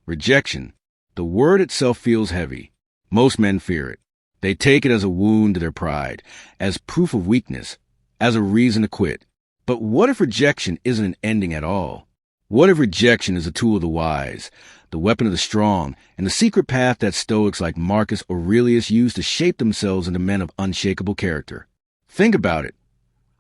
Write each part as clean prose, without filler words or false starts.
Rejection. The word itself feels heavy. Most men fear it. They take it as a wound to their pride, as proof of weakness, as a reason to quit. But what if rejection isn't an ending at all? What if rejection is a tool of the wise, the weapon of the strong, and the secret path that Stoics like Marcus Aurelius used to shape themselves into men of unshakable character? Think about it.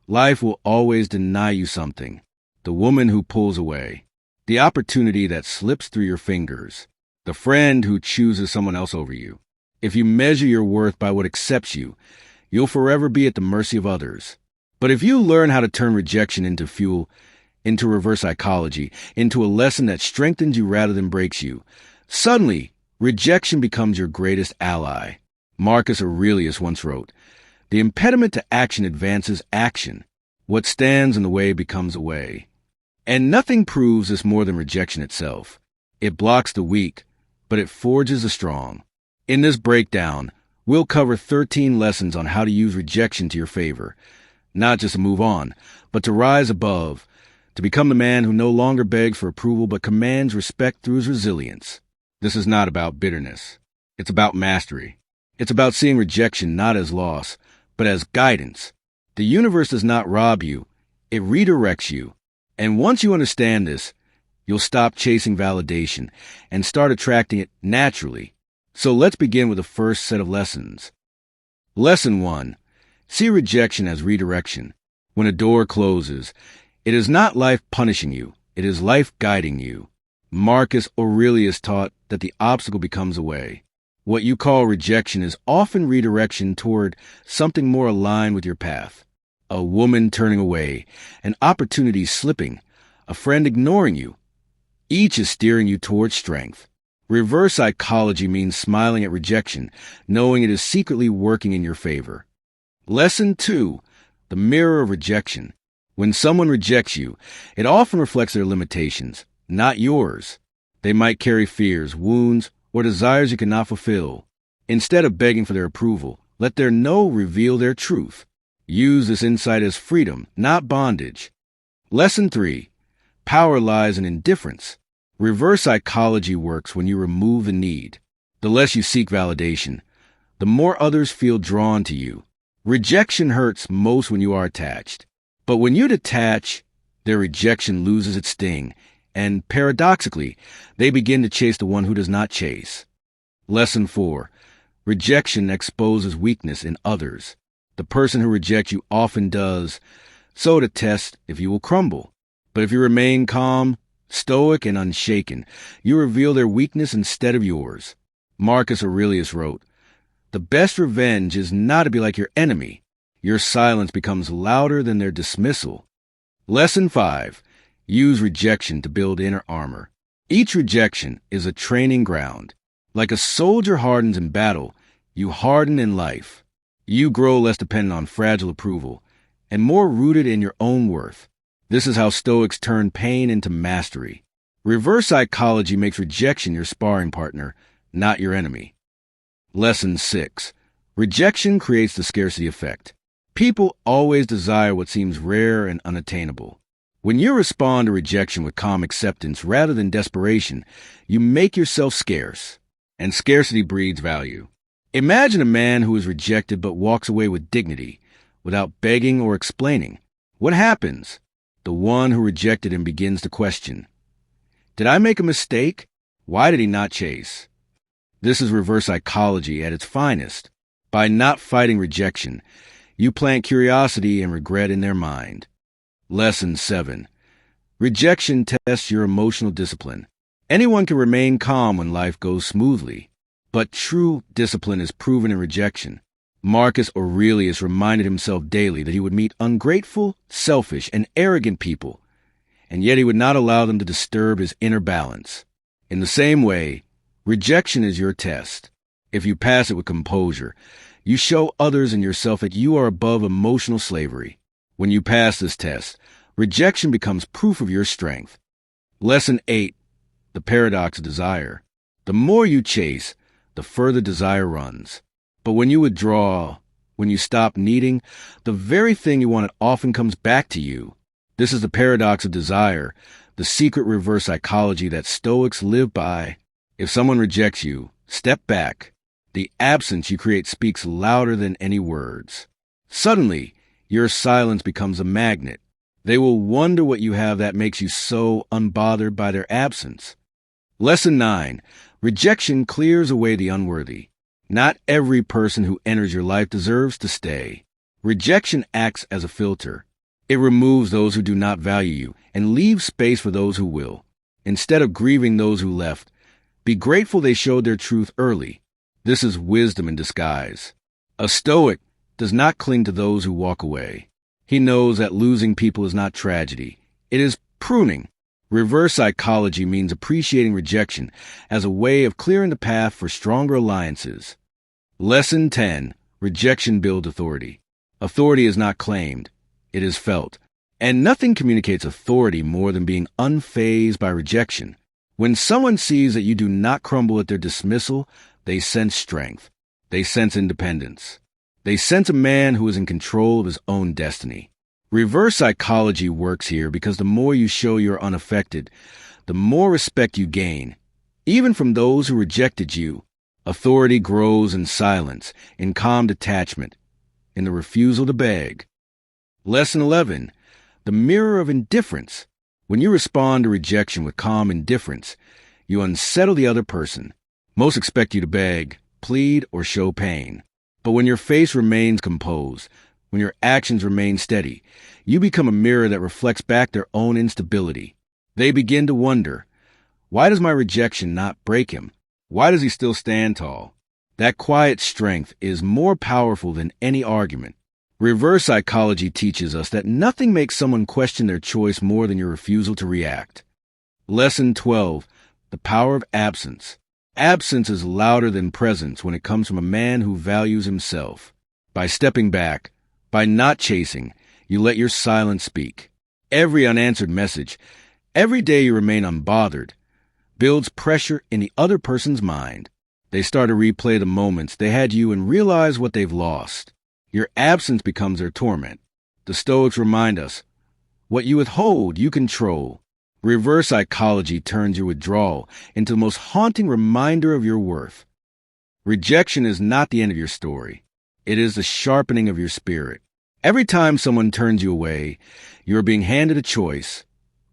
Life will always deny you something. The woman who pulls away, the opportunity that slips through your fingers, the friend who chooses someone else over you. If you measure your worth by what accepts you, you'll forever be at the mercy of others. But if you learn how to turn rejection into fuel, into reverse psychology, into a lesson that strengthens you rather than breaks you, suddenly, rejection becomes your greatest ally. Marcus Aurelius once wrote, "The impediment to action advances action. What stands in the way becomes a way." And nothing proves this more than rejection itself. It blocks the weak, but it forges the strong. In this breakdown, we'll cover 13 lessons on how to use rejection to your favor, not just to move on, but to rise above, to become the man who no longer begs for approval but commands respect through his resilience. This is not about bitterness. It's about mastery. It's about seeing rejection not as loss, but as guidance. The universe does not rob you. It redirects you. And once you understand this, you'll stop chasing validation and start attracting it naturally. So let's begin with the first set of lessons. Lesson 1. See rejection as redirection. When a door closes, it is not life punishing you. It is life guiding you. Marcus Aurelius taught that the obstacle becomes a way. What you call rejection is often redirection toward something more aligned with your path. A woman turning away, an opportunity slipping, a friend ignoring you. Each is steering you towards strength. Reverse psychology means smiling at rejection, knowing it is secretly working in your favor. Lesson 2. The mirror of rejection. When someone rejects you, it often reflects their limitations, not yours. They might carry fears, wounds, or desires you cannot fulfill. Instead of begging for their approval, let their no reveal their truth. Use this insight as freedom, not bondage. Lesson 3. Power lies in indifference. Reverse psychology works when you remove the need. The less you seek validation, the more others feel drawn to you. Rejection hurts most when you are attached. But when you detach, their rejection loses its sting, and paradoxically, they begin to chase the one who does not chase. Lesson 4. Rejection exposes weakness in others. The person who rejects you often does so to test if you will crumble. But if you remain calm, stoic, and unshaken, you reveal their weakness instead of yours. Marcus Aurelius wrote, "The best revenge is not to be like your enemy. Your silence becomes louder than their dismissal." Lesson 5. Use rejection to build inner armor. Each rejection is a training ground. Like a soldier hardens in battle, you harden in life. You grow less dependent on fragile approval and more rooted in your own worth. This is how Stoics turn pain into mastery. Reverse psychology makes rejection your sparring partner, not your enemy. Lesson 6. Rejection creates the scarcity effect. People always desire what seems rare and unattainable. When you respond to rejection with calm acceptance rather than desperation, you make yourself scarce, and scarcity breeds value. Imagine a man who is rejected but walks away with dignity, without begging or explaining. What happens? The one who rejected him begins to question. Did I make a mistake? Why did he not chase? This is reverse psychology at its finest. By not fighting rejection, you plant curiosity and regret in their mind. Lesson 7. Rejection tests your emotional discipline. Anyone can remain calm when life goes smoothly, but true discipline is proven in rejection. Marcus Aurelius reminded himself daily that he would meet ungrateful, selfish, and arrogant people, and yet he would not allow them to disturb his inner balance. In the same way, rejection is your test. If you pass it with composure, you show others and yourself that you are above emotional slavery. When you pass this test, rejection becomes proof of your strength. Lesson 8. The paradox of desire. The more you chase, the further desire runs. But when you withdraw, when you stop needing, the very thing you wanted often comes back to you. This is the paradox of desire, the secret reverse psychology that Stoics live by. If someone rejects you, step back. The absence you create speaks louder than any words. Suddenly, your silence becomes a magnet. They will wonder what you have that makes you so unbothered by their absence. Lesson 9. Rejection clears away the unworthy. Not every person who enters your life deserves to stay. Rejection acts as a filter. It removes those who do not value you and leaves space for those who will. Instead of grieving those who left, be grateful they showed their truth early. This is wisdom in disguise. A Stoic does not cling to those who walk away. He knows that losing people is not tragedy. It is pruning. Reverse psychology means appreciating rejection as a way of clearing the path for stronger alliances. Lesson 10. Rejection builds authority. Authority is not claimed. It is felt. And nothing communicates authority more than being unfazed by rejection. When someone sees that you do not crumble at their dismissal, they sense strength. They sense independence. They sense a man who is in control of his own destiny. Reverse psychology works here because the more you show you're unaffected, the more respect you gain. Even from those who rejected you, authority grows in silence, in calm detachment, in the refusal to beg. Lesson 11. The mirror of indifference. When you respond to rejection with calm indifference, you unsettle the other person. Most expect you to beg, plead, or show pain. But when your face remains composed, when your actions remain steady, you become a mirror that reflects back their own instability. They begin to wonder, why does my rejection not break him? Why does he still stand tall? That quiet strength is more powerful than any argument. Reverse psychology teaches us that nothing makes someone question their choice more than your refusal to react. Lesson 12. The power of absence. Absence is louder than presence when it comes from a man who values himself. By stepping back, by not chasing, you let your silence speak. Every unanswered message, every day you remain unbothered, builds pressure in the other person's mind. They start to replay the moments they had you and realize what they've lost. Your absence becomes their torment. The Stoics remind us, what you withhold, you control. Reverse psychology turns your withdrawal into the most haunting reminder of your worth. Rejection is not the end of your story. It is the sharpening of your spirit. Every time someone turns you away, you are being handed a choice: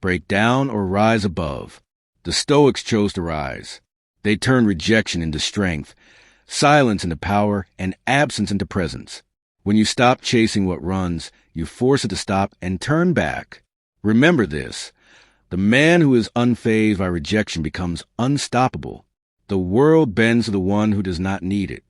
break down or rise above. The Stoics chose to rise. They turned rejection into strength, silence into power, and absence into presence. When you stop chasing what runs, you force it to stop and turn back. Remember this: the man who is unfazed by rejection becomes unstoppable. The world bends to the one who does not need it.